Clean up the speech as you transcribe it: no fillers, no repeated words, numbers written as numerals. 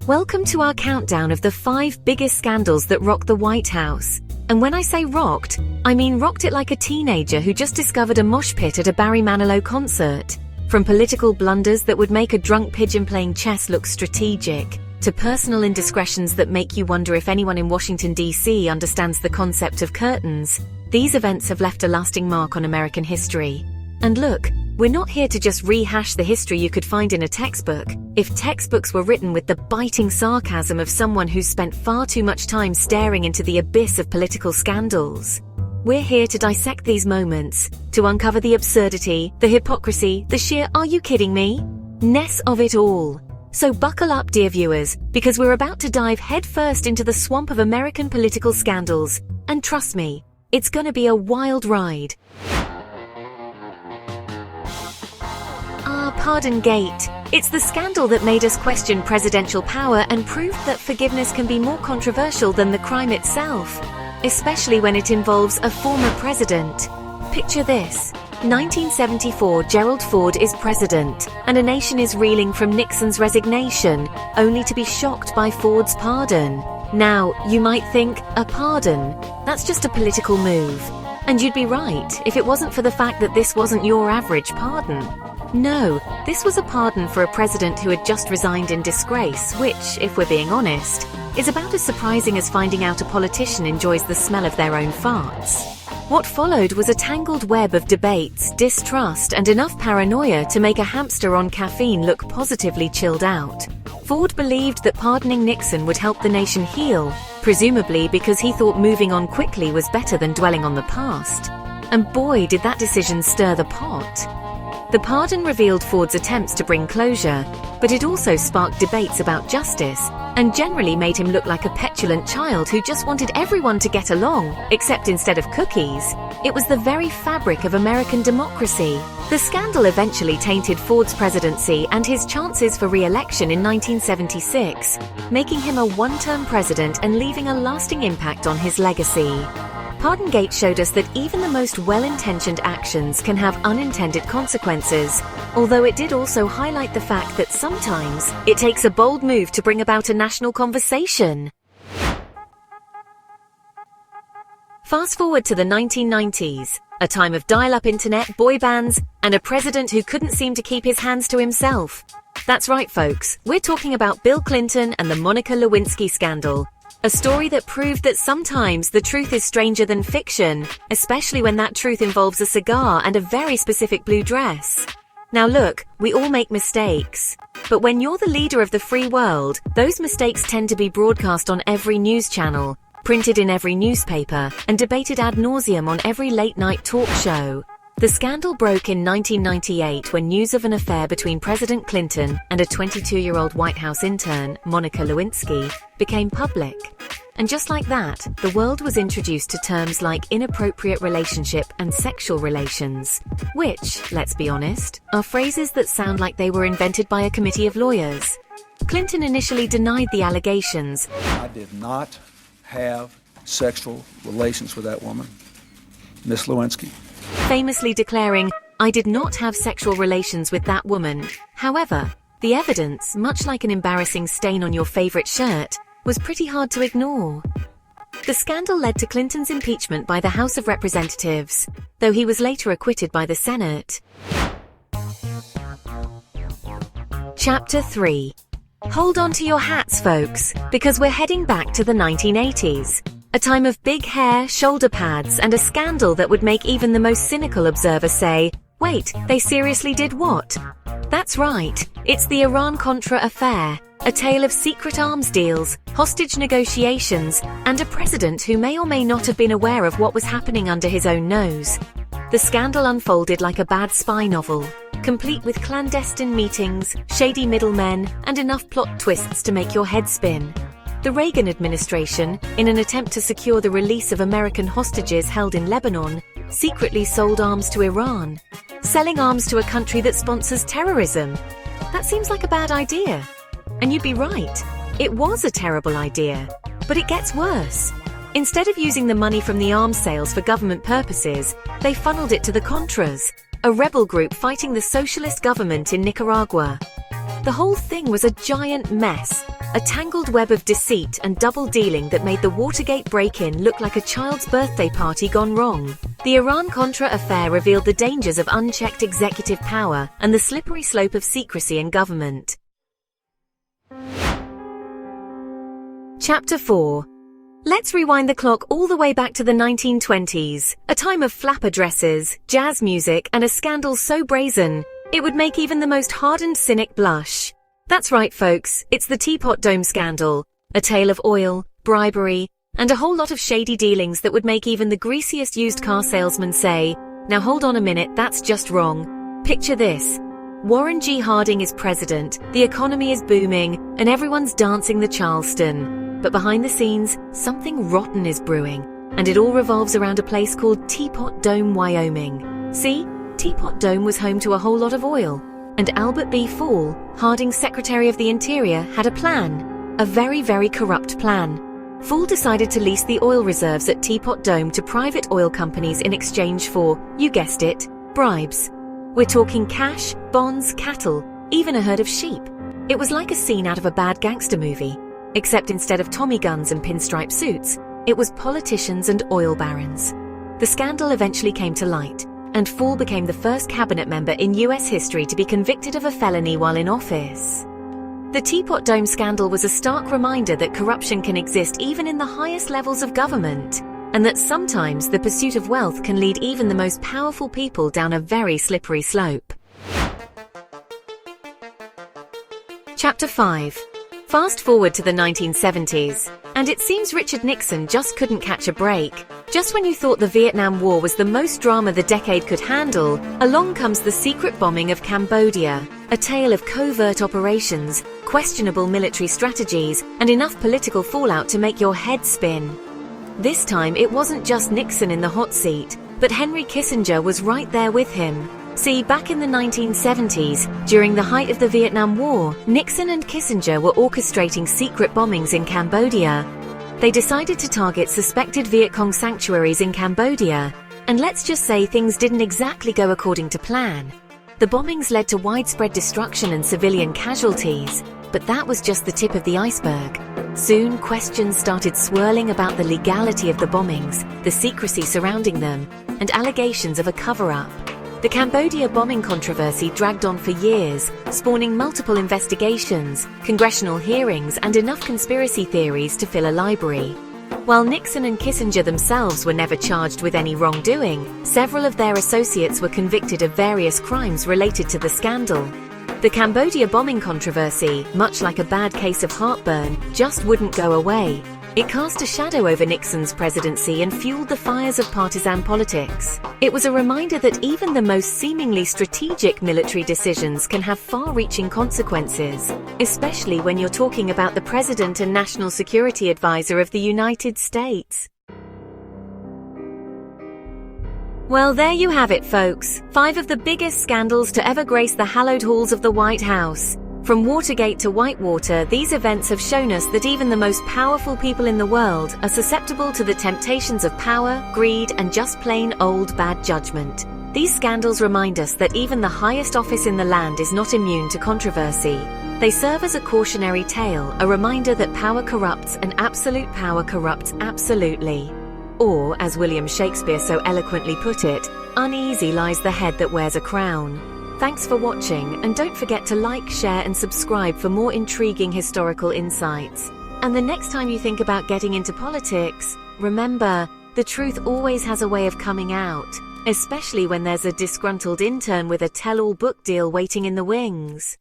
Welcome to our countdown of the 5 biggest scandals that rocked the White House. And when I say rocked, I mean rocked it like a teenager who just discovered a mosh pit at a Barry Manilow concert. From political blunders that would make a drunk pigeon playing chess look strategic, to personal indiscretions that make you wonder if anyone in Washington, D.C. understands the concept of curtains, these events have left a lasting mark on American history. And look, we're not here to just rehash the history you could find in a textbook. If textbooks were written with the biting sarcasm of someone who's spent far too much time staring into the abyss of political scandals. We're here to dissect these moments, to uncover the absurdity, the hypocrisy, the sheer "are you kidding me?" ness of it all. So buckle up, dear viewers, because we're about to dive headfirst into the swamp of American political scandals. And trust me, it's gonna be a wild ride. Pardon-gate. It's the scandal that made us question presidential power and proved that forgiveness can be more controversial than the crime itself, especially when it involves a former president. Picture this. 1974, Gerald Ford is president, and a nation is reeling from Nixon's resignation, only to be shocked by Ford's pardon. Now, you might think, a pardon? That's just a political move. And you'd be right, if it wasn't for the fact that this wasn't your average pardon. No, this was a pardon for a president who had just resigned in disgrace, which, if we're being honest, is about as surprising as finding out a politician enjoys the smell of their own farts. What followed was a tangled web of debates, distrust, and enough paranoia to make a hamster on caffeine look positively chilled out. Ford believed that pardoning Nixon would help the nation heal, presumably because he thought moving on quickly was better than dwelling on the past. And boy, did that decision stir the pot. The pardon revealed Ford's attempts to bring closure, but it also sparked debates about justice, and generally made him look like a petulant child who just wanted everyone to get along, except instead of cookies, it was the very fabric of American democracy. The scandal eventually tainted Ford's presidency and his chances for re-election in 1976, making him a one-term president and leaving a lasting impact on his legacy. Pardongate showed us that even the most well-intentioned actions can have unintended consequences, although it did also highlight the fact that sometimes it takes a bold move to bring about a national conversation. Fast forward to the 1990s, a time of dial-up internet, boy bands, and a president who couldn't seem to keep his hands to himself. That's right, folks, we're talking about Bill Clinton and the Monica Lewinsky scandal. A story that proved that sometimes the truth is stranger than fiction, especially when that truth involves a cigar and a very specific blue dress. Now look, we all make mistakes. But when you're the leader of the free world, those mistakes tend to be broadcast on every news channel, printed in every newspaper, and debated ad nauseum on every late-night talk show. The scandal broke in 1998 when news of an affair between President Clinton and a 22-year-old White House intern, Monica Lewinsky, became public. And just like that, the world was introduced to terms like inappropriate relationship and sexual relations, which, let's be honest, are phrases that sound like they were invented by a committee of lawyers. Clinton initially denied the allegations. I did not have sexual relations with that woman, Miss Lewinsky. Famously declaring, "I did not have sexual relations with that woman." However, the evidence, much like an embarrassing stain on your favorite shirt, was pretty hard to ignore. The scandal led to Clinton's impeachment by the House of Representatives, though he was later acquitted by the Senate. Chapter 3. Hold on to your hats, folks, because we're heading back to the 1980s. A time of big hair, shoulder pads, and a scandal that would make even the most cynical observer say, wait, they seriously did what? That's right, it's the Iran-Contra affair, a tale of secret arms deals, hostage negotiations, and a president who may or may not have been aware of what was happening under his own nose. The scandal unfolded like a bad spy novel, complete with clandestine meetings, shady middlemen, and enough plot twists to make your head spin. The Reagan administration, in an attempt to secure the release of American hostages held in Lebanon, secretly sold arms to Iran, selling arms to a country that sponsors terrorism. That seems like a bad idea. And you'd be right, it was a terrible idea. But it gets worse. Instead of using the money from the arms sales for government purposes, they funneled it to the Contras, a rebel group fighting the socialist government in Nicaragua. The whole thing was a giant mess, a tangled web of deceit and double-dealing that made the Watergate break-in look like a child's birthday party gone wrong. The Iran-Contra affair revealed the dangers of unchecked executive power and the slippery slope of secrecy in government. Chapter 4. Let's rewind the clock all the way back to the 1920s, a time of flapper dresses, jazz music, and a scandal so brazen, it would make even the most hardened cynic blush. That's right, folks, it's the Teapot Dome scandal, a tale of oil, bribery, and a whole lot of shady dealings that would make even the greasiest used car salesman say, "Now hold on a minute, that's just wrong." Picture this. Warren G. Harding is president, the economy is booming, and everyone's dancing the Charleston. But behind the scenes, something rotten is brewing, and it all revolves around a place called Teapot Dome, Wyoming. See, Teapot Dome was home to a whole lot of oil, and Albert B. Fall, Harding's Secretary of the Interior, had a plan, a very, very corrupt plan. Fall decided to lease the oil reserves at Teapot Dome to private oil companies in exchange for, you guessed it, bribes. We're talking cash, bonds, cattle, even a herd of sheep. It was like a scene out of a bad gangster movie. Except instead of Tommy guns and pinstripe suits, it was politicians and oil barons. The scandal eventually came to light, and Fall became the first cabinet member in US history to be convicted of a felony while in office. The Teapot Dome scandal was a stark reminder that corruption can exist even in the highest levels of government, and that sometimes the pursuit of wealth can lead even the most powerful people down a very slippery slope. Chapter 5. Fast forward to the 1970s, and it seems Richard Nixon just couldn't catch a break. Just when you thought the Vietnam War was the most drama the decade could handle, along comes the secret bombing of Cambodia, a tale of covert operations, questionable military strategies, and enough political fallout to make your head spin. This time it wasn't just Nixon in the hot seat, but Henry Kissinger was right there with him. See, back in the 1970s, during the height of the Vietnam War, Nixon and Kissinger were orchestrating secret bombings in Cambodia. They decided to target suspected Viet Cong sanctuaries in Cambodia, and let's just say things didn't exactly go according to plan. The bombings led to widespread destruction and civilian casualties, but that was just the tip of the iceberg. Soon, questions started swirling about the legality of the bombings, the secrecy surrounding them, and allegations of a cover-up. The Cambodia bombing controversy dragged on for years, spawning multiple investigations, congressional hearings, and enough conspiracy theories to fill a library. While Nixon and Kissinger themselves were never charged with any wrongdoing, several of their associates were convicted of various crimes related to the scandal. The Cambodia bombing controversy, much like a bad case of heartburn, just wouldn't go away. It cast a shadow over Nixon's presidency and fueled the fires of partisan politics. It was a reminder that even the most seemingly strategic military decisions can have far-reaching consequences, especially when you're talking about the President and National Security Advisor of the United States. Well, there you have it, folks. 5 of the biggest scandals to ever grace the hallowed halls of the White House. From Watergate to Whitewater, these events have shown us that even the most powerful people in the world are susceptible to the temptations of power, greed, and just plain old bad judgment. These scandals remind us that even the highest office in the land is not immune to controversy. They serve as a cautionary tale, a reminder that power corrupts and absolute power corrupts absolutely. Or, as William Shakespeare so eloquently put it, uneasy lies the head that wears a crown. Thanks for watching, and don't forget to like, share, and subscribe for more intriguing historical insights. And the next time you think about getting into politics, remember, the truth always has a way of coming out, especially when there's a disgruntled intern with a tell-all book deal waiting in the wings.